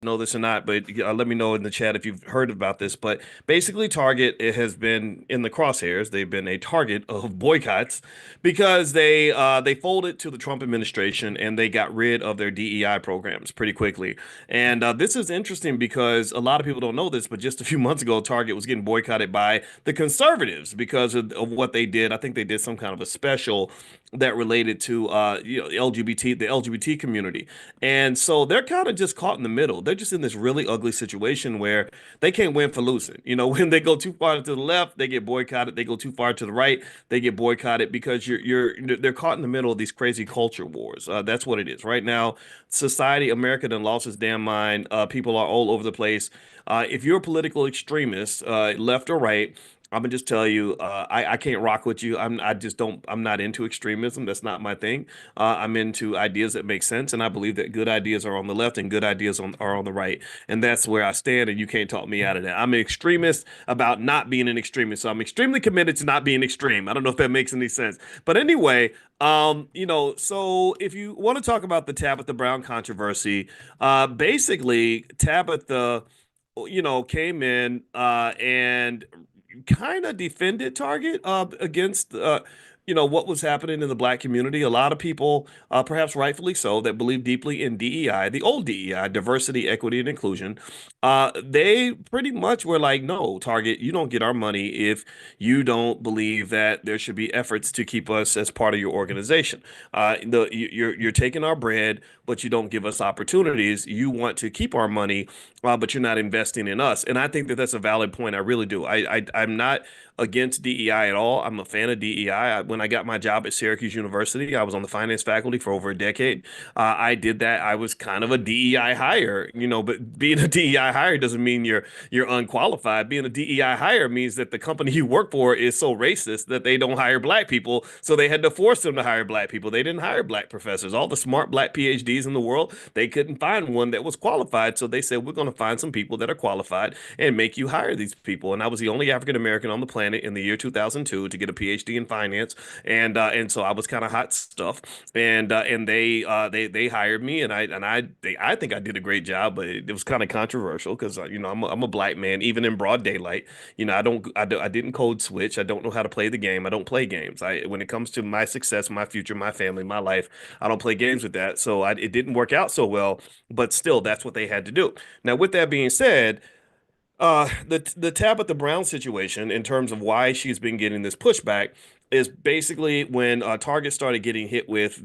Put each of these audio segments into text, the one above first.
know this or not, but let me know in the chat if you've heard about this. But basically, Target, it has been in the crosshairs. They've been a target of boycotts because they folded to the Trump administration and they got rid of their DEI programs pretty quickly. And this is interesting because a lot of people don't know this, but just a few months ago, Target was getting boycotted by the conservatives because of what they did. I think they did some kind of a special that related to the LGBT community. And so they're kind of just caught in the middle. They're just in this really ugly situation where they can't win for losing. You know, when they go too far to the left, they get boycotted. They go too far to the right, they get boycotted because they're caught in the middle of these crazy culture wars. That's what it is right now. Society, America done lost its damn mind. People are all over the place. If you're a political extremist, left or right, I'm gonna just tell you, I can't rock with you. I just don't. I'm not into extremism. That's not my thing. I'm into ideas that make sense, and I believe that good ideas are on the left and good ideas are on the right, and that's where I stand. And you can't talk me out of that. I'm an extremist about not being an extremist, so I'm extremely committed to not being extreme. I don't know if that makes any sense, but anyway, so if you want to talk about the Tabitha Brown controversy, basically Tabitha, came in and kind of defended Target against what was happening in the black community. A lot of people, perhaps rightfully so, that believe deeply in DEI, the old DEI, diversity, equity, and inclusion. They pretty much were like, no, Target, you don't get our money if you don't believe that there should be efforts to keep us as part of your organization. You're taking our bread, but you don't give us opportunities. You want to keep our money, but you're not investing in us. And I think that that's a valid point. I really do. I'm not against DEI at all. I'm a fan of DEI. When I got my job at Syracuse University, I was on the finance faculty for over a decade. I did that. I was kind of a DEI hire, but being a DEI hire doesn't mean you're unqualified. Being a DEI hire means that the company you work for is so racist that they don't hire black people, so they had to force them to hire black people. They didn't hire black professors. All the smart black PhDs in the world, they couldn't find one that was qualified, so they said, we're going to find some people that are qualified and make you hire these people. And I was the only African American on the planet in the year 2002 to get a PhD in finance, and so I was kind of hot stuff. And they hired me, and I think I did a great job, but it was kind of controversial because I'm a black man even in broad daylight. I didn't code switch. I don't know how to play the game. I don't play games. When it comes to my success, my future, my family, my life, I don't play games with that. So it didn't work out so well, but still, that's what they had to do. Now, with that being said, the Tabitha Brown situation, in terms of why she's been getting this pushback, is basically when Target started getting hit with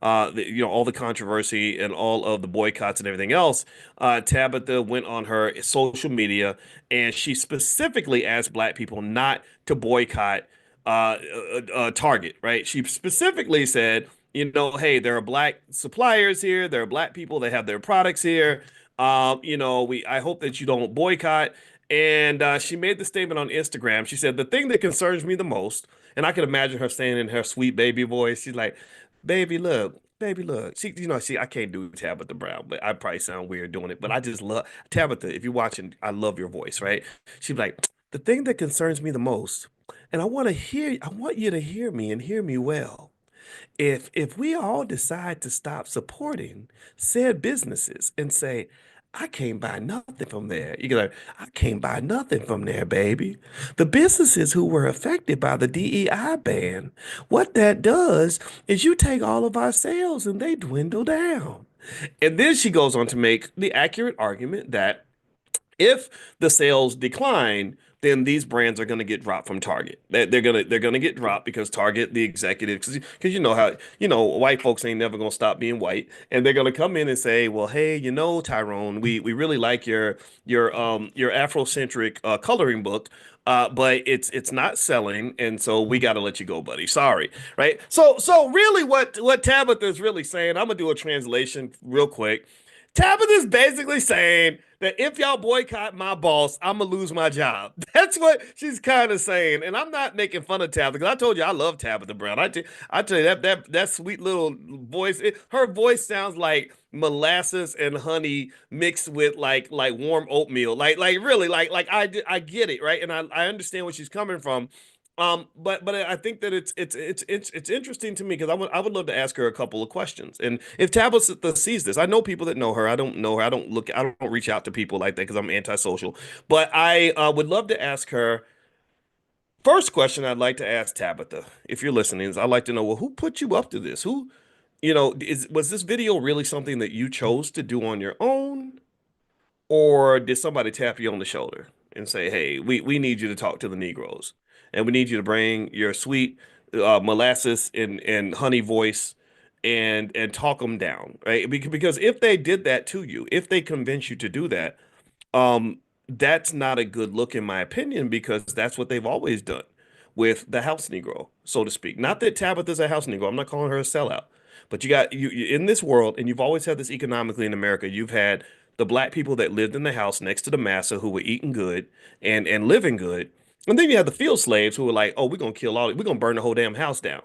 all the controversy and all of the boycotts and everything else. Tabitha went on her social media and she specifically asked Black people not to boycott Target. Right? She specifically said, hey, there are Black suppliers here. There are Black people that have their products here. I hope that you don't boycott. And she made the statement on Instagram. She said, the thing that concerns me the most, and I can imagine her saying in her sweet baby voice, she's like, baby, look. I can't do Tabitha Brown, but I probably sound weird doing it. But I just love Tabitha. If you're watching, I love your voice, right? She's like, the thing that concerns me the most, and I want you to hear me and hear me well. If we all decide to stop supporting said businesses and say, I can't buy nothing from there. You go, I can't buy nothing from there, baby. The businesses who were affected by the DEI ban, what that does is you take all of our sales and they dwindle down. And then she goes on to make the accurate argument that if the sales decline, then these brands are going to get dropped from Target. They're gonna get dropped because Target, the executives, because you know how white folks ain't never gonna stop being white, and they're gonna come in and say, well, hey, Tyrone, we really like your Afrocentric coloring book. But it's not selling, and so we got to let you go, buddy. Sorry, right? So really, what Tabitha is really saying, I'm gonna do a translation real quick. Tabitha's basically saying that if y'all boycott my boss, I'm gonna lose my job. That's what she's kind of saying. And I'm not making fun of Tabitha because I told you I love Tabitha Brown. I tell you that sweet little voice. Her voice sounds like molasses and honey mixed with like warm oatmeal. Like really like I get it, right? And I understand where she's coming from. But I think that it's interesting to me because I would love to ask her a couple of questions. And if Tabitha sees this, I know people that know her. I don't know her. I don't reach out to people like that because I'm antisocial. But I would love to ask her. First question I'd like to ask Tabitha, if you're listening, is I'd like to know, well, who put you up to this? Who, was this video really something that you chose to do on your own? Or did somebody tap you on the shoulder and say, "Hey, we need you to talk to the Negroes, and we need you to bring your sweet molasses and honey voice and talk them down, right?" Because if they did that to you, if they convinced you to do that, um, that's not a good look in my opinion because that's what they've always done with the house Negro, so to speak. Not that Tabitha's a house Negro. I'm not calling her a sellout. But you in this world, and you've always had this economically in America. You've had the black people that lived in the house next to the massa who were eating good and living good. And then you have the field slaves who were like, "Oh, we're gonna kill all, we're gonna burn the whole damn house down."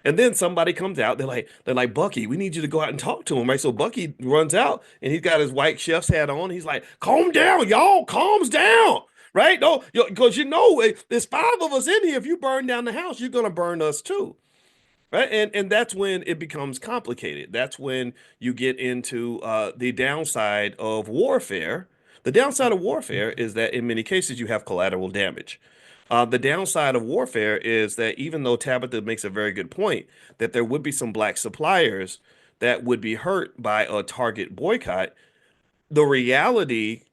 And then somebody comes out, they're like, "Bucky, we need you to go out and talk to him," right? So Bucky runs out and he's got his white chef's hat on. He's like, "Calm down, y'all, calms down." Right? No, because there's five of us in here. If you burn down the house, you're gonna burn us too. Right. And that's when it becomes complicated. That's when you get into the downside of warfare. The downside of warfare is that in many cases you have collateral damage. The downside of warfare is that even though Tabitha makes a very good point that there would be some black suppliers that would be hurt by a Target boycott, the reality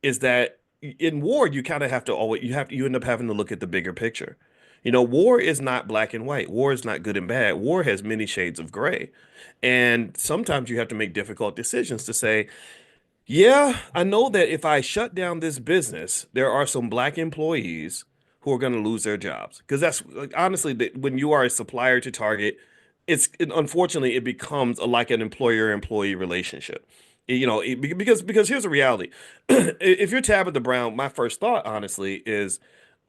is that in war you kind of have to always you end up having to look at the bigger picture. War is not black and white. War is not good and bad. War has many shades of gray. And sometimes you have to make difficult decisions to say, yeah, I know that if I shut down this business, there are some black employees who are going to lose their jobs. Because that's like, honestly, when you are a supplier to Target, unfortunately it becomes like an employer-employee relationship. Because here's the reality. If you're Tabitha Brown, my first thought, honestly, is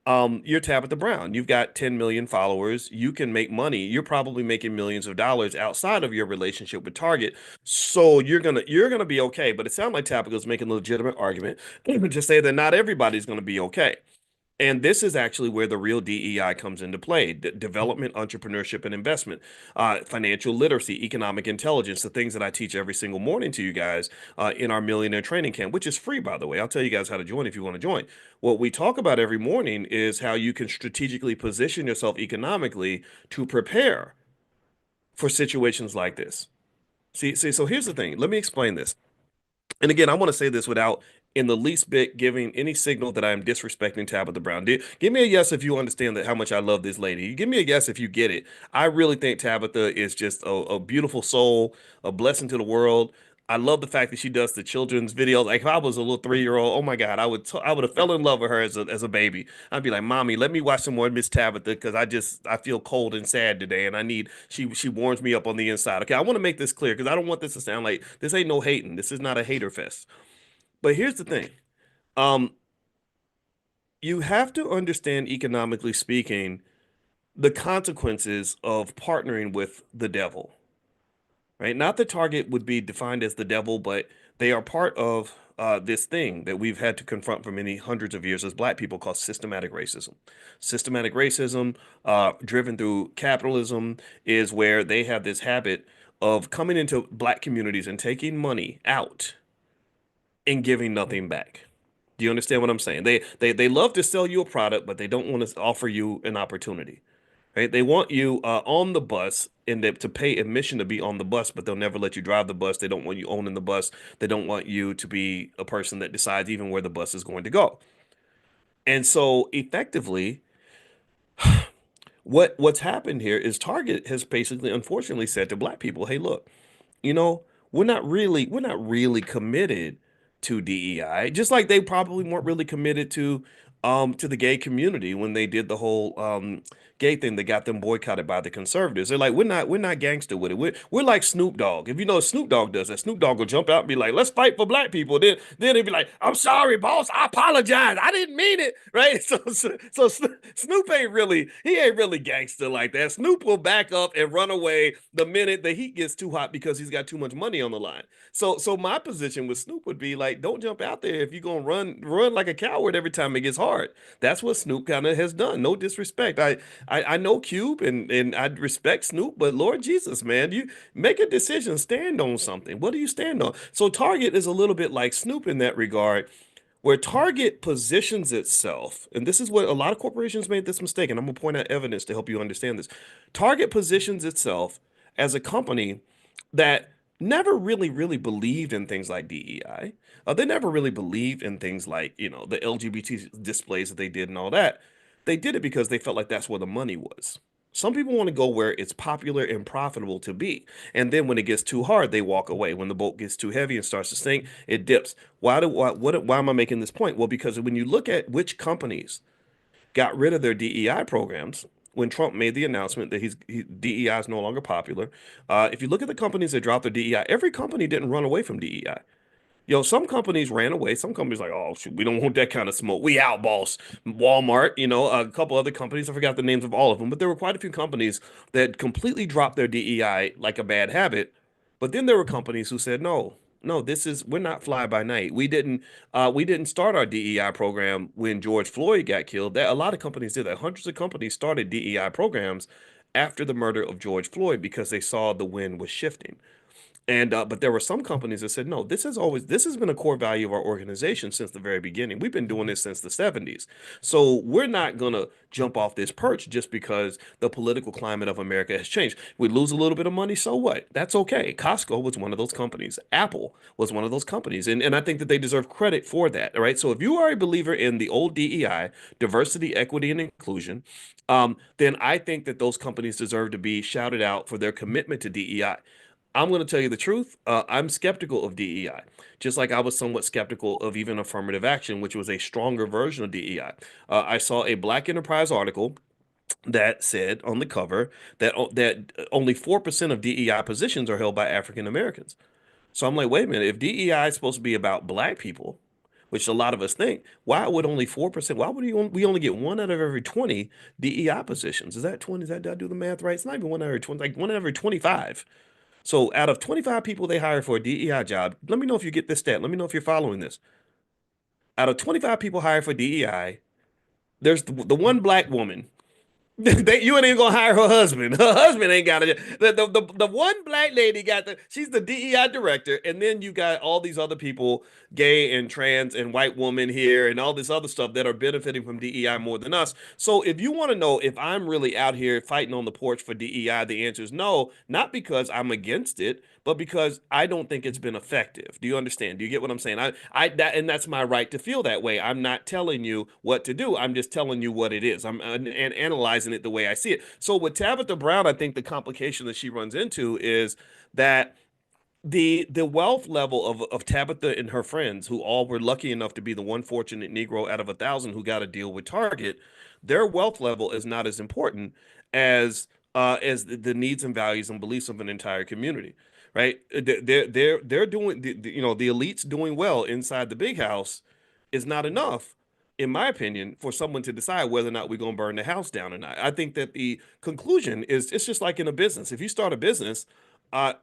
you're Tabitha Brown. You've got 10 million followers. You can make money. You're probably making millions of dollars outside of your relationship with Target. So you're gonna be okay. But it sounds like Tabitha's making a legitimate argument to say that not everybody's gonna be okay. And this is actually where the real DEI comes into play: development, entrepreneurship, and investment, financial literacy, economic intelligence, the things that I teach every single morning to you guys in our millionaire training camp, which is free, by the way. I'll tell you guys how to join if you want to join. What we talk about every morning is how you can strategically position yourself economically to prepare for situations like this. See, so here's the thing. Let me explain this. And again, I want to say this without in the least bit giving any signal that I'm disrespecting Tabitha Brown. Give me a yes if you understand that how much I love this lady. Give me a yes if you get it. I really think Tabitha is just a beautiful soul, a blessing to the world. I love the fact that she does the children's videos. Like if I was a little 3 year old, oh my God, I would have fell in love with her as a baby. I'd be like, "Mommy, let me watch some more Miss Tabitha because I feel cold and sad today, and I need she warms me up on the inside." Okay, I want to make this clear because I don't want this to sound like this ain't no hating. This is not a hater fest. But here's the thing. Um, you have to understand, economically speaking, the consequences of partnering with the devil, right? Not that Target would be defined as the devil, but they are part of this thing that we've had to confront for many hundreds of years as Black people called systematic racism. Systematic racism, driven through capitalism, is where they have this habit of coming into Black communities and taking money out and giving nothing back. Do you understand what I'm saying? They love to sell you a product, but they don't want to offer you an opportunity. Right? They want you on the bus and to pay admission to be on the bus, but they'll never let you drive the bus. They don't want you owning the bus. They don't want you to be a person that decides even where the bus is going to go. And so effectively, what's happened here is Target has basically, unfortunately, said to Black people, "Hey, look, you know, we're not really committed to DEI, just like they probably weren't really committed to the gay community when they did the whole gay thing that got them boycotted by the conservatives. They're like, we're not gangster with it. We're like Snoop Dogg. If you know Snoop Dogg does that, Snoop Dogg will jump out and be like, let's fight for black people. Then he'd be like, I'm sorry, boss. I apologize. I didn't mean it. Right. So Snoop ain't really gangster like that. Snoop will back up and run away the minute the heat gets too hot because he's got too much money on the line. So my position with Snoop would be like, don't jump out there if you're gonna run like a coward every time it gets hard. That's what Snoop kind of has done. No disrespect. I know Cube and I respect Snoop, but Lord Jesus, man, you make a decision, stand on something. What do you stand on? So Target is a little bit like Snoop in that regard, where Target positions itself, and this is what a lot of corporations made this mistake, and I'm gonna point out evidence to help you understand this. Target positions itself as a company that never really believed in things like DEI. They never really believed in things like, the LGBT displays that they did and all that. They did it because they felt like that's where the money was. Some people want to go where it's popular and profitable to be. And then when it gets too hard, they walk away. When the boat gets too heavy and starts to sink, it dips. Why am I making this point? Well, because when you look at which companies got rid of their DEI programs when Trump made the announcement that DEI is no longer popular. If you look at the companies that dropped their DEI, every company didn't run away from DEI. Some companies ran away. Some companies like, oh, shoot, we don't want that kind of smoke. We out, boss. Walmart, a couple other companies. I forgot the names of all of them, but there were quite a few companies that completely dropped their DEI like a bad habit. But then there were companies who said, no, no, we're not fly by night. We didn't start our DEI program when George Floyd got killed. That a lot of companies did that. Hundreds of companies started DEI programs after the murder of George Floyd because they saw the wind was shifting. And but there were some companies that said, no, this has been a core value of our organization since the very beginning. We've been doing this since the 70s. So we're not gonna jump off this perch just because the political climate of America has changed. We lose a little bit of money, so what? That's okay. Costco was one of those companies. Apple was one of those companies. And I think that they deserve credit for that. All right. So if you are a believer in the old DEI, diversity, equity, and inclusion, then I think that those companies deserve to be shouted out for their commitment to DEI. I'm going to tell you the truth. I'm skeptical of DEI, just like I was somewhat skeptical of even affirmative action, which was a stronger version of DEI. I saw a Black Enterprise article that said on the cover that only 4% of DEI positions are held by African Americans. So I'm like, wait a minute, if DEI is supposed to be about Black people, which a lot of us think, why would only 4%? Why would we only get one out of every 20 DEI positions? Is that 20? Did I do the math right? It's not even one out of every 20, like one out of every 25. So out of 25 people they hire for a DEI job, let me know if you get this stat. Let me know if you're following this. Out of 25 people hired for DEI, there's the one Black woman. You ain't even gonna hire her husband. Her husband ain't got it. The one Black lady she's the DEI director, and then you got all these other people, gay and trans and white woman here, and all this other stuff that are benefiting from DEI more than us. So if you want to know if I'm really out here fighting on the porch for DEI, the answer is no, not because I'm against it, but because I don't think it's been effective. Do you understand? Do you get what I'm saying? And that's my right to feel that way. I'm not telling you what to do. I'm just telling you what it is. I'm and analyzing it the way I see it. So with Tabitha Brown, I think the complication that she runs into is that the wealth level of Tabitha and her friends, who all were lucky enough to be the one fortunate Negro out of 1,000 who got a deal with Target, their wealth level is not as important as the needs and values and beliefs of an entire community, right? They're doing the elites doing well inside the big house is not enough, in my opinion, for someone to decide whether or not we're going to burn the house down or not. I think that the conclusion is it's just like in a business. If you start a business, uh,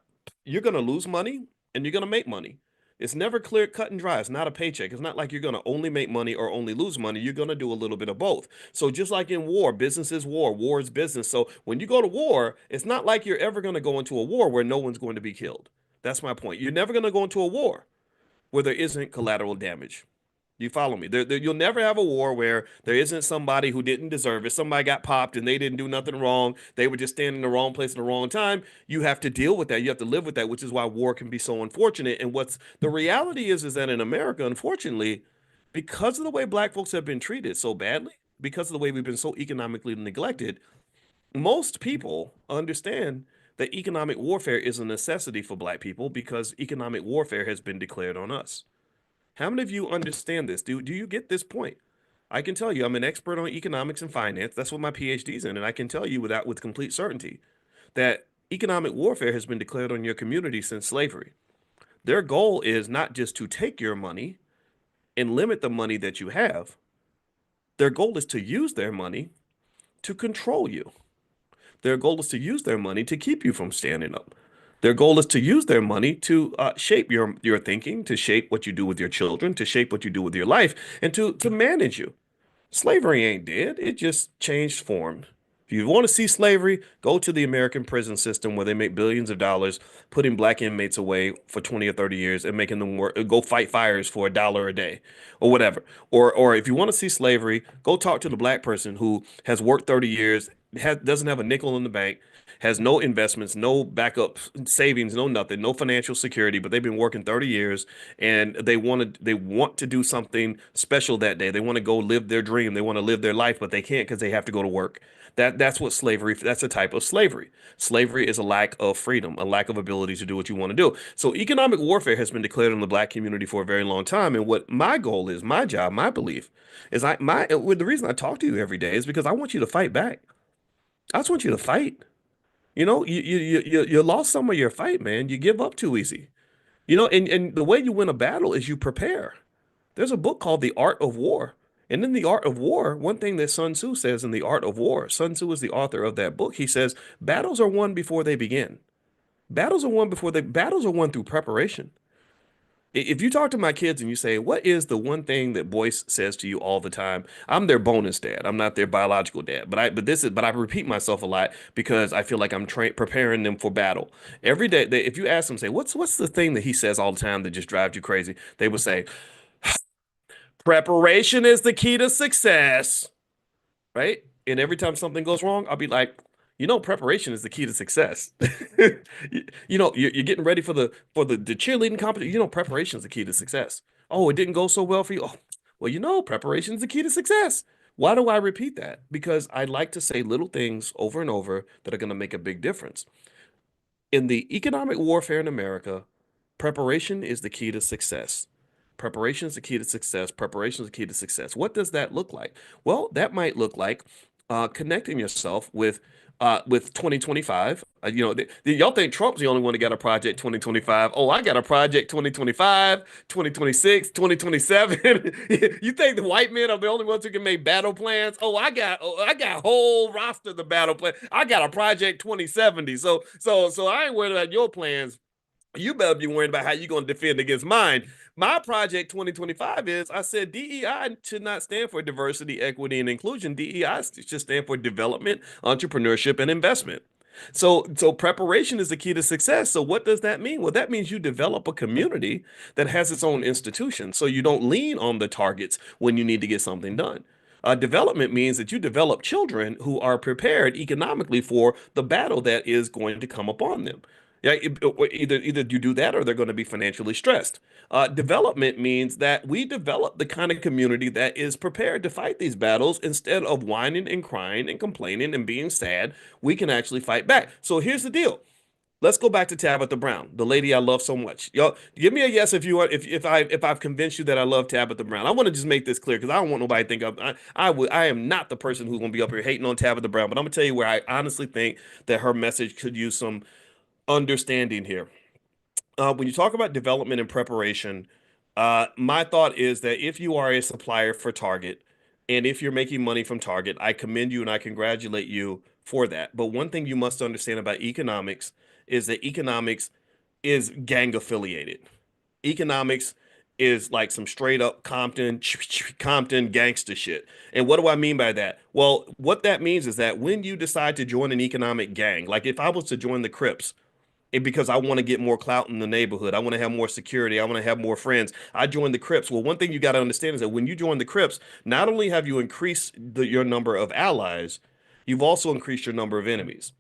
you're going to lose money and you're going to make money. It's never clear cut and dry. It's not a paycheck. It's not like you're going to only make money or only lose money. You're going to do a little bit of both. So just like in war, business is war, war is business. So when you go to war, it's not like you're ever going to go into a war where no one's going to be killed. That's my point. You're never going to go into a war where there isn't collateral damage. You follow me? You'll never have a war where there isn't somebody who didn't deserve it. Somebody got popped and they didn't do nothing wrong. They were just standing in the wrong place at the wrong time. You have to deal with that. You have to live with that, which is why war can be so unfortunate. And what's the reality is that in America, unfortunately, because of the way Black folks have been treated so badly, because of the way we've been so economically neglected, most people understand that economic warfare is a necessity for Black people because economic warfare has been declared on us. How many of you understand this? Do you get this point? I can tell you I'm an expert on economics and finance. That's what my PhD's in, and I can tell you with complete certainty that economic warfare has been declared on your community since slavery. Their goal is not just to take your money and limit the money that you have. Their goal is to use their money to control you. Their goal is to use their money to keep you from standing up. Their goal is to use their money to shape your thinking, to shape what you do with your children, to shape what you do with your life, and to manage you. Slavery ain't dead. It just changed form. If you want to see slavery, go to the American prison system where they make billions of dollars putting black inmates away for 20 or 30 years and making them work, go fight fires for $1 a day or whatever. Or if you want to see slavery, go talk to the black person who has worked 30 years, doesn't have a nickel in the bank, has no investments, no backup savings, no nothing, no financial security, but they've been working 30 years and they want to do something special that day. They want to go live their dream. They want to live their life, but they can't because they have to go to work. That's what slavery, that's a type of slavery. Slavery is a lack of freedom, a lack of ability to do what you want to do. So economic warfare has been declared on the black community for a very long time. And what my goal is, my job, my belief is the reason I talk to you every day is because I want you to fight back. I just want you to fight. You lost some of your fight, man. You give up too easy. And the way you win a battle is you prepare. There's a book called The Art of War. And in The Art of War, one thing that Sun Tzu says in The Art of War, Sun Tzu is the author of that book. He says, battles are won before they begin. Battles are won through preparation. If you talk to my kids and you say, what is the one thing that Boyce says to you all the time? I'm their bonus dad. I'm not their biological dad. But I repeat myself a lot because I feel like I'm preparing them for battle. Every day, if you ask them, say, what's the thing that he says all the time that just drives you crazy? They would say, preparation is the key to success, right? And every time something goes wrong, I'll be like, preparation is the key to success. You're getting ready for the cheerleading competition. Preparation is the key to success. Oh, it didn't go so well for you. Oh, well, preparation is the key to success. Why do I repeat that? Because I like to say little things over and over that are going to make a big difference. In the economic warfare in America, preparation is the key to success. Preparation is the key to success. Preparation is the key to success. What does that look like? Well, that might look like connecting yourself with 2025. Y'all think Trump's the only one that got a project 2025. Oh, I got a project 2025, 2026, 2027. You think the white men are the only ones who can make battle plans? Oh, I got whole roster of the battle plan. I got a project 2070. So I ain't worried about your plans. You better be worried about how you're going to defend against mine. My project 2025 is I said DEI should not stand for diversity, equity, and inclusion. DEI should stand for development, entrepreneurship, and investment. So preparation is the key to success. So what does that mean? Well, that means you develop a community that has its own institution. So you don't lean on the targets when you need to get something done. Development means that you develop children who are prepared economically for the battle that is going to come upon them. Yeah, either you do that or they're going to be financially stressed. Development means that we develop the kind of community that is prepared to fight these battles instead of whining and crying and complaining and being sad. We can actually fight back. So here's the deal. Let's go back to Tabitha Brown, the lady I love so much. Y'all, give me a yes if you are if I've convinced you that I love Tabitha Brown. I want to just make this clear because I don't want nobody to think I am not the person who's gonna be up here hating on Tabitha Brown, but I'm gonna tell you where I honestly think that her message could use some understanding here. When you talk about development and preparation, my thought is that if you are a supplier for Target and if you're making money from Target, I commend you and I congratulate you for that. But one thing you must understand about economics is that economics is gang affiliated. Economics is like some straight up Compton gangster shit. And what do I mean by that? Well, what that means is that when you decide to join an economic gang, like if I was to join the Crips, because I want to get more clout in the neighborhood. I want to have more security. I want to have more friends. I joined the Crips. Well, one thing you got to understand is that when you join the Crips, not only have you increased your number of allies, you've also increased your number of enemies.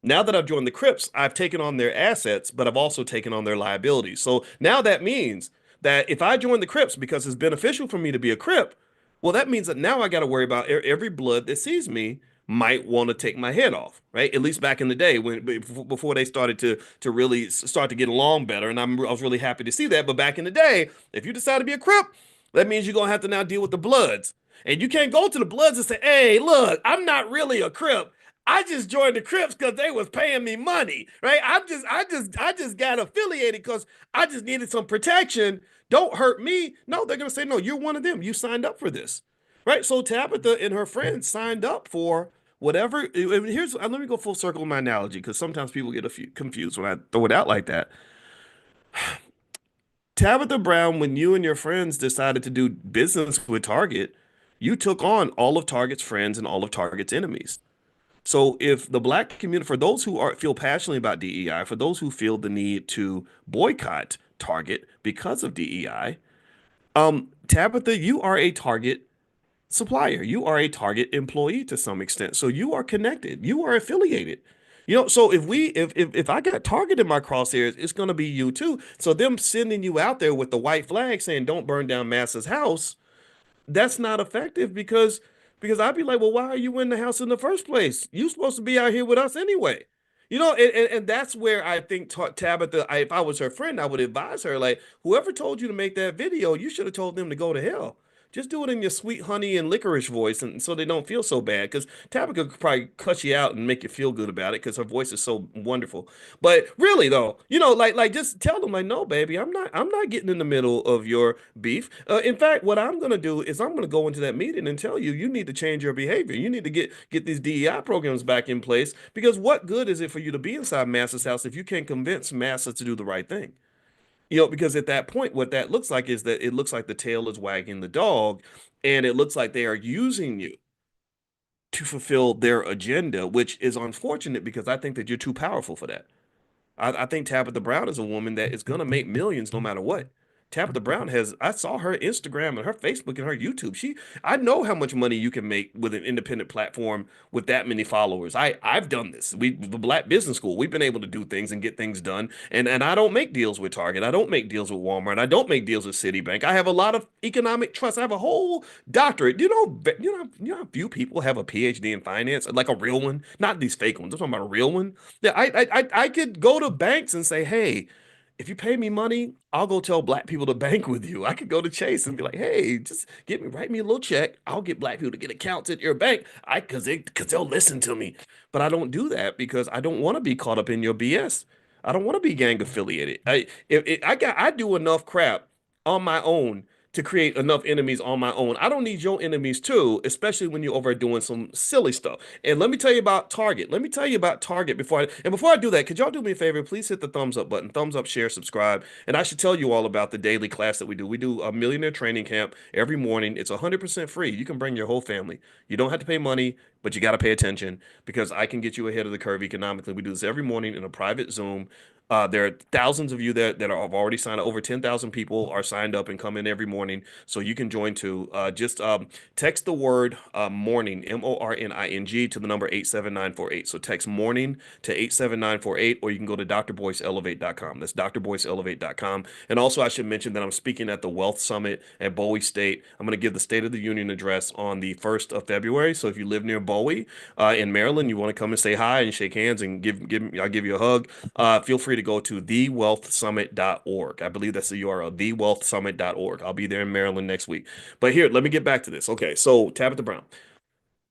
Now that I've joined the Crips, I've taken on their assets, but I've also taken on their liabilities. So now that means that if I join the Crips because it's beneficial for me to be a Crip, well, that means that now I got to worry about every blood that sees me might want to take my head off, right? At least back in the day when before they started to really start to get along better, and I was really happy to see that. But back in the day, if you decide to be a Crip, that means you're gonna have to now deal with the Bloods. And you can't go to the Bloods and say, "Hey, look, I'm not really a Crip. I just joined the Crips because they was paying me money, right? I just got affiliated because I just needed some protection. Don't hurt me." No, they're gonna say, "No, you're one of them. You signed up for this." Right? So Tabitha and her friends signed up for whatever. Here's let me go full circle in my analogy because sometimes people get a few confused when I throw it out like that. Tabitha Brown, when you and your friends decided to do business with Target, you took on all of Target's friends and all of Target's enemies. So if the black community, for those who are feel passionately about DEI, for those who feel the need to boycott Target because of DEI, Tabitha, you are a Target supplier. You are a Target employee to some extent. So you are connected. You are affiliated. So if I got Target in my crosshairs, it's gonna be you too. So them sending you out there with the white flag saying don't burn down Massa's house, that's not effective because I'd be like, well, why are you in the house in the first place? You supposed to be out here with us anyway. And that's where I think Tabitha, if I was her friend, I would advise her, like, whoever told you to make that video, you should have told them to go to hell. Just do it in your sweet honey and licorice voice, and so they don't feel so bad. Because Tabitha could probably cut you out and make you feel good about it because her voice is so wonderful. But really, though, like just tell them, like, no, baby, I'm not getting in the middle of your beef. In fact, what I'm gonna do is I'm gonna go into that meeting and tell you you need to change your behavior. You need to get these DEI programs back in place because what good is it for you to be inside Massa's house if you can't convince Massa to do the right thing? Because at that point, what that looks like is that it looks like the tail is wagging the dog, and it looks like they are using you to fulfill their agenda, which is unfortunate because I think that you're too powerful for that. I think Tabitha Brown is a woman that is gonna make millions no matter what. Tabitha Brown I saw her Instagram and her Facebook and her YouTube. I know how much money you can make with an independent platform with that many followers. I've done this. The Black Business School, we've been able to do things and get things done. And I don't make deals with Target. I don't make deals with Walmart. I don't make deals with Citibank. I have a lot of economic trust. I have a whole doctorate. How few people have a PhD in finance, like a real one, not these fake ones. I'm talking about a real one. Yeah, I could go to banks and say, hey, if you pay me money, I'll go tell black people to bank with you. I could go to Chase and be like, hey, just write me a little check. I'll get black people to get accounts at your bank. Because they'll listen to me. But I don't do that because I don't want to be caught up in your BS. I don't want to be gang affiliated. I do enough crap on my own to create enough enemies on my own. I don't need your enemies too, especially when you're over doing some silly stuff. And let me tell you about Target. Let me tell you about Target before I do that, could y'all do me a favor? Please hit the thumbs up button, thumbs up, share, subscribe. And I should tell you all about the daily class that we do. We do a millionaire training camp every morning. It's 100% free. You can bring your whole family. You don't have to pay money, but you got to pay attention because I can get you ahead of the curve economically. We do this every morning in a private Zoom. There are thousands of you that have already signed up. Over 10,000 people are signed up and come in every morning. So you can join too. Just text the word morning, MORNING, to the number 87948. So text morning to 87948, or you can go to drboyceelevate.com. That's drboyceelevate.com. And also, I should mention that I'm speaking at the Wealth Summit at Bowie State. I'm going to give the State of the Union address on the 1st of February. So if you live near Bowie in Maryland, you want to come and say hi and shake hands and I'll give you a hug. Feel free to go to thewealthsummit.org. I believe that's the URL, thewealthsummit.org. I'll be there in Maryland next week. But here, let me get back to this. Okay, so Tabitha Brown.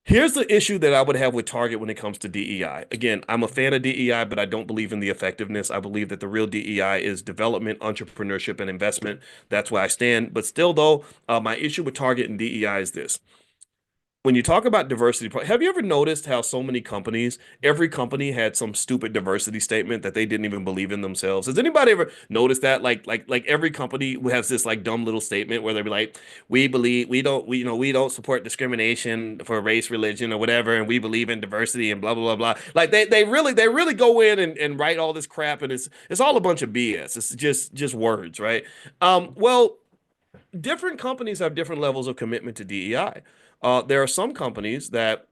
Here's the issue that I would have with Target when it comes to DEI. Again, I'm a fan of DEI, but I don't believe in the effectiveness. I believe that the real DEI is development, entrepreneurship, and investment. That's where I stand. But still, though, my issue with Target and DEI is this: when you talk about diversity, have you ever noticed how so many companies, every company had some stupid diversity statement that they didn't even believe in themselves? Has anybody ever noticed that? Like every company has this like dumb little statement where they be like, we believe we don't support discrimination for race, religion, or whatever, and we believe in diversity and blah blah blah blah. Like they really go in and write all this crap, and it's all a bunch of BS. It's just words, right? Well, different companies have different levels of commitment to DEI. There are some companies that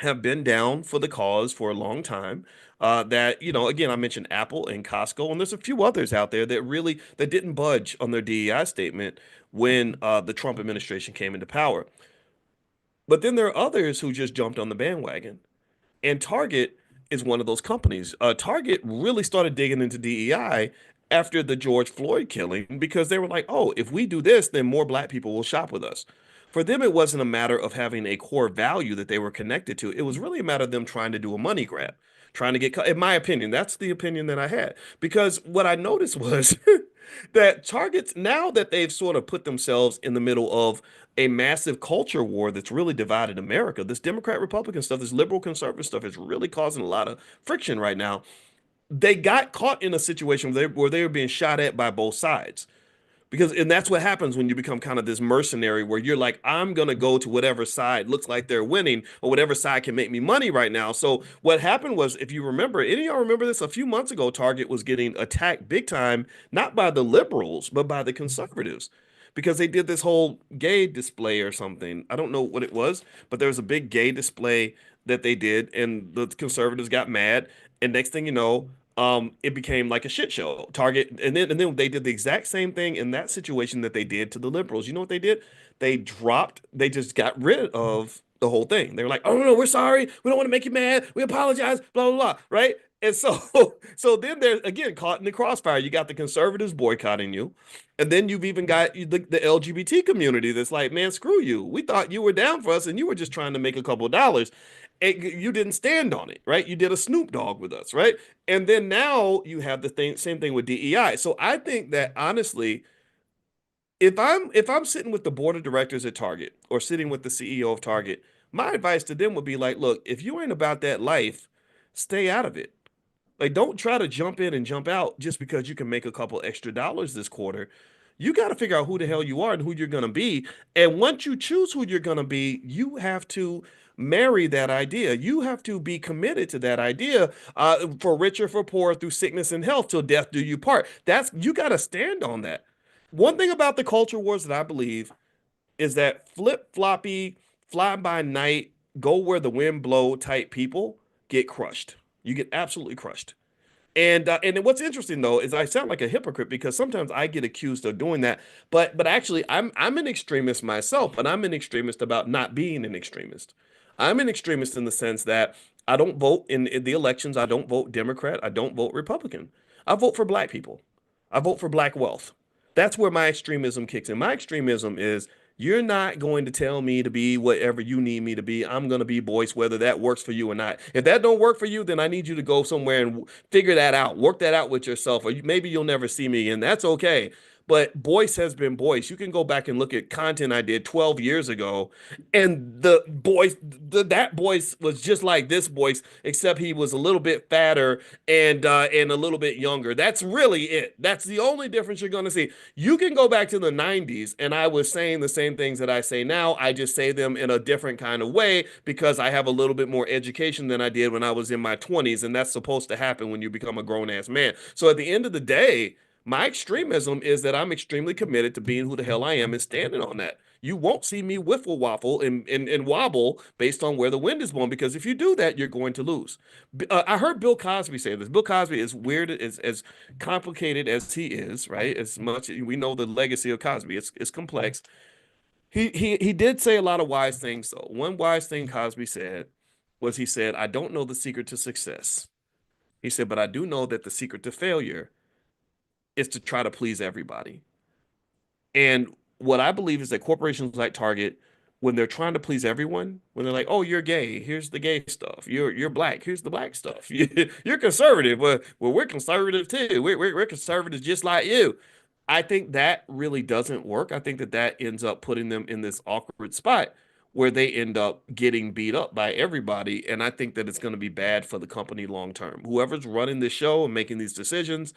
have been down for the cause for a long time. Again, I mentioned Apple and Costco, and there's a few others out there that didn't budge on their DEI statement when the Trump administration came into power. But then there are others who just jumped on the bandwagon. And Target is one of those companies. Target really started digging into DEI after the George Floyd killing because they were like, oh, if we do this, then more black people will shop with us. For them, it wasn't a matter of having a core value that they were connected to. It was really a matter of them trying to do a money grab, trying to get, in my opinion, that's the opinion that I had. Because what I noticed was that Target's, now that they've sort of put themselves in the middle of a massive culture war that's really divided America, this Democrat Republican stuff, this liberal conservative stuff is really causing a lot of friction right now. They got caught in a situation where they were being shot at by both sides. Because, and that's what happens when you become kind of this mercenary where you're like, I'm going to go to whatever side looks like they're winning or whatever side can make me money right now. So what happened was, if you remember, any of y'all remember this, a few months ago, Target was getting attacked big time, not by the liberals, but by the conservatives. Because they did this whole gay display or something. I don't know what it was, but there was a big gay display that they did, and the conservatives got mad. And next thing you know, it became like a shit show. Target, and then they did the exact same thing in that situation that they did to the liberals. You know what they did? They just got rid of the whole thing. They were like, "Oh no, we're sorry. We don't want to make you mad. We apologize." Blah blah blah. Right? And so, so then they're again caught in the crossfire. You got the conservatives boycotting you, and then you've even got the LGBT community that's like, "Man, screw you. We thought you were down for us, and you were just trying to make a couple of dollars." You didn't stand on it, right? You did a Snoop Dogg with us, right? And then now you have the same thing with DEI. So I think that honestly, if I'm sitting with the board of directors at Target or sitting with the CEO of Target, my advice to them would be like, look, if you ain't about that life, stay out of it. Like, don't try to jump in and jump out just because you can make a couple extra dollars this quarter. You got to figure out who the hell you are and who you're going to be. And once you choose who you're going to be, you have to marry that idea. You have to be committed to that idea, for richer, for poor, through sickness and health, till death do you part. That's, you got to stand on that. One thing about the culture wars that I believe is that flip floppy, fly by night, go where the wind blow type people get crushed. You get absolutely crushed. And what's interesting though is I sound like a hypocrite because sometimes I get accused of doing that, but actually I'm an extremist myself, but I'm an extremist about not being an extremist. I'm an extremist in the sense that I don't vote in the elections. I don't vote Democrat. I don't vote Republican. I vote for black people. I vote for black wealth. That's where my extremism kicks in. My extremism is, you're not going to tell me to be whatever you need me to be. I'm going to be Boyce, whether that works for you or not. If that don't work for you, then I need you to go somewhere and figure that out. Work that out with yourself, or maybe you'll never see me again. That's okay. But Boyce has been Boyce. You can go back and look at content I did 12 years ago, and that Boyce was just like this Boyce, except he was a little bit fatter and a little bit younger. That's really it. That's the only difference you're going to see. You can go back to the 90s, and I was saying the same things that I say now. I just say them in a different kind of way because I have a little bit more education than I did when I was in my 20s, and that's supposed to happen when you become a grown ass man. So at the end of the day, my extremism is that I'm extremely committed to being who the hell I am and standing on that. You won't see me whiffle waffle and wobble based on where the wind is blowing, because if you do that, you're going to lose. I heard Bill Cosby say this. Bill Cosby is weird, as complicated as he is, right? As much we know the legacy of Cosby, it's complex. He did say a lot of wise things though. One wise thing Cosby said was, he said, "I don't know the secret to success." He said, "But I do know that the secret to failure is to try to please everybody." And what I believe is that corporations like Target, when they're trying to please everyone, when they're like, "Oh, you're gay, here's the gay stuff. You're black, here's the black stuff. You're conservative. Well, we're conservative too. We're conservatives just like you." I think that really doesn't work. I think that that ends up putting them in this awkward spot where they end up getting beat up by everybody. And I think that it's going to be bad for the company long term. Whoever's running this show and making these decisions,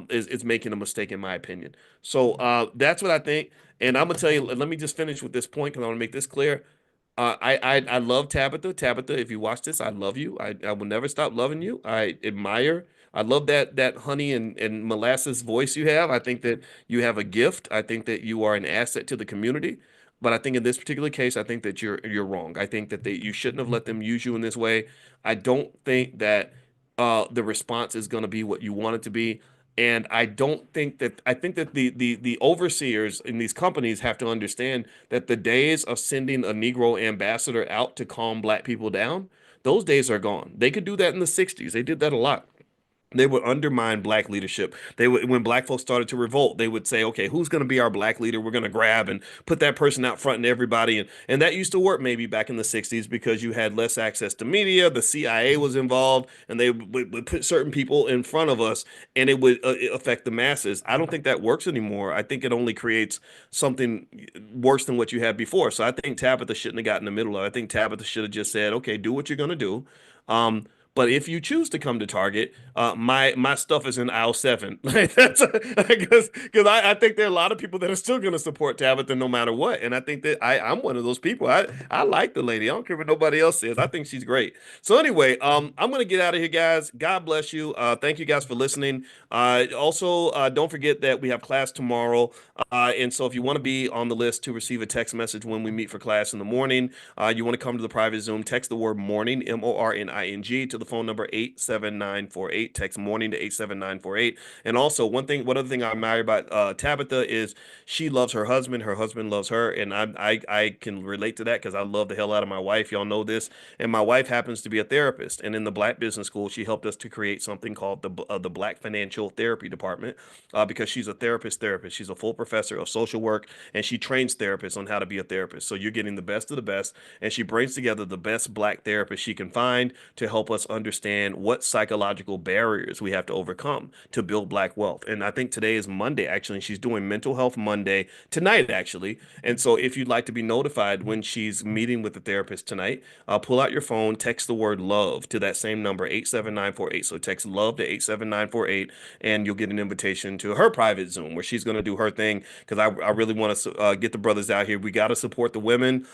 is making a mistake, in my opinion. So that's what I think. And I'm gonna tell you. Let me just finish with this point because I want to make this clear. I love Tabitha. Tabitha, if you watch this, I love you. I will never stop loving you. I admire. I love that honey and molasses voice you have. I think that you have a gift. I think that you are an asset to the community. But I think in this particular case, I think that you're wrong. I think that you shouldn't have let them use you in this way. I don't think that the response is going to be what you want it to be. And I don't think that I think that the overseers in these companies have to understand that the days of sending a Negro ambassador out to calm black people down, those days are gone. They could do that in the 60s. They did that a lot. They would undermine black leadership. They would, when black folks started to revolt, they would say, "Okay, who's going to be our black leader? We're going to grab and put that person out front and everybody." And that used to work maybe back in the '60s because you had less access to media. The CIA was involved, and they would put certain people in front of us, and it would affect the masses. I don't think that works anymore. I think it only creates something worse than what you had before. So I think Tabitha shouldn't have gotten in the middle of it. I think Tabitha should have just said, "Okay, do what you're going to do." Um, but if you choose to come to Target, my stuff is in aisle seven. Like that's because I think there are a lot of people that are still going to support Tabitha no matter what, and I think that I'm one of those people. I like the lady. I don't care what nobody else says. I think she's great. So anyway, I'm gonna get out of here, guys. God bless you. Thank you guys for listening. Also, don't forget that we have class tomorrow. And so if you want to be on the list to receive a text message when we meet for class in the morning, you want to come to the private Zoom, text the word morning, MORNING, to the phone number 87948. Text morning to 87948. And also, one other thing I admire about Tabitha is she loves her husband. Her husband loves her. And I can relate to that because I love the hell out of my wife. Y'all know this. And my wife happens to be a therapist. And in the Black Business School, she helped us to create something called the Black Financial Therapy Department because she's a therapist. She's a full professor of social work, and she trains therapists on how to be a therapist. So you're getting the best of the best, and she brings together the best Black therapists she can find to help us understand what psychological barriers we have to overcome to build Black wealth. And I think today is Monday, actually, and she's doing Mental Health Monday tonight, actually. And so if you'd like to be notified when she's meeting with the therapist tonight, pull out your phone, text the word love to that same number, 87948. So text love to 87948, and you'll get an invitation to her private Zoom where she's going to do her thing. Because I really want to get the brothers out here. We got to support the women.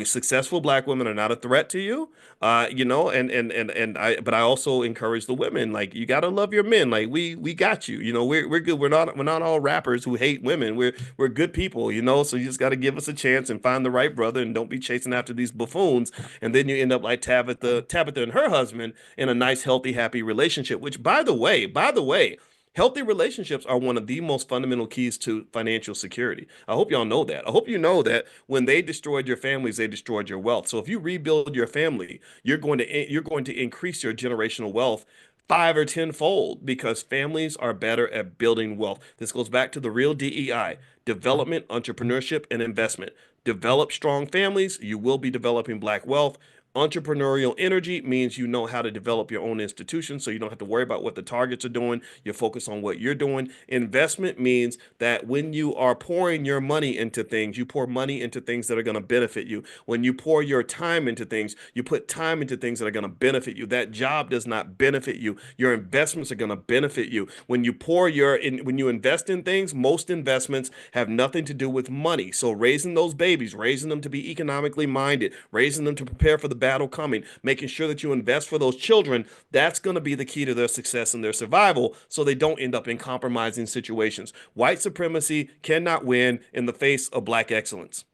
Successful Black women are not a threat to you, but I also encourage the women. Like, you got to love your men. Like, we got you. We're good. We're not all rappers who hate women. We're good people. So you just got to give us a chance and find the right brother, and don't be chasing after these buffoons. And then you end up like Tabitha and her husband in a nice, healthy, happy relationship. Which, by the way, healthy relationships are one of the most fundamental keys to financial security. I hope y'all know that. I hope you know that when they destroyed your families, they destroyed your wealth. So if you rebuild your family, you're going to increase your generational wealth five or tenfold because families are better at building wealth. This goes back to the real DEI: development, entrepreneurship, and investment. Develop strong families, you will be developing Black wealth. Entrepreneurial energy means you know how to develop your own institution, so you don't have to worry about what the targets are doing. You're focused on what you're doing. Investment means that when you are pouring your money into things, you pour money into things that are going to benefit you. When you pour your time into things, you put time into things that are going to benefit you. That job does not benefit you. Your investments are going to benefit you. When you invest in things, most investments have nothing to do with money. So raising those babies, raising them to be economically minded, raising them to prepare for the battle coming, making sure that you invest for those children, that's going to be the key to their success and their survival so they don't end up in compromising situations. White supremacy cannot win in the face of Black excellence.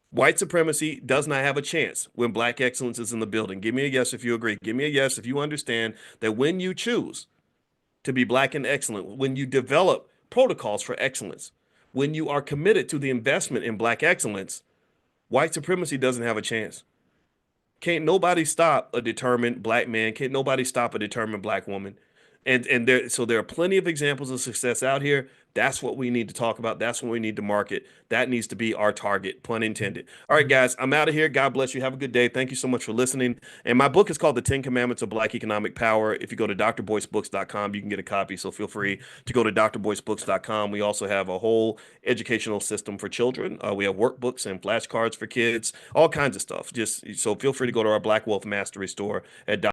White supremacy does not have a chance when Black excellence is in the building. Give me a yes if you agree. Give me a yes if you understand that when you choose to be Black and excellent, when you develop protocols for excellence, when you are committed to the investment in Black excellence, white supremacy doesn't have a chance. Can't nobody stop a determined Black man. Can't nobody stop a determined Black woman. And there are plenty of examples of success out here. That's what we need to talk about. That's what we need to market. That needs to be our target, pun intended. All right, guys, I'm out of here. God bless you. Have a good day. Thank you so much for listening. And my book is called The 10 Commandments of Black Economic Power. If you go to drboycebooks.com, you can get a copy. So feel free to go to drboycebooks.com. We also have a whole educational system for children. We have workbooks and flashcards for kids, all kinds of stuff. Just so feel free to go to our Black Wealth Mastery store at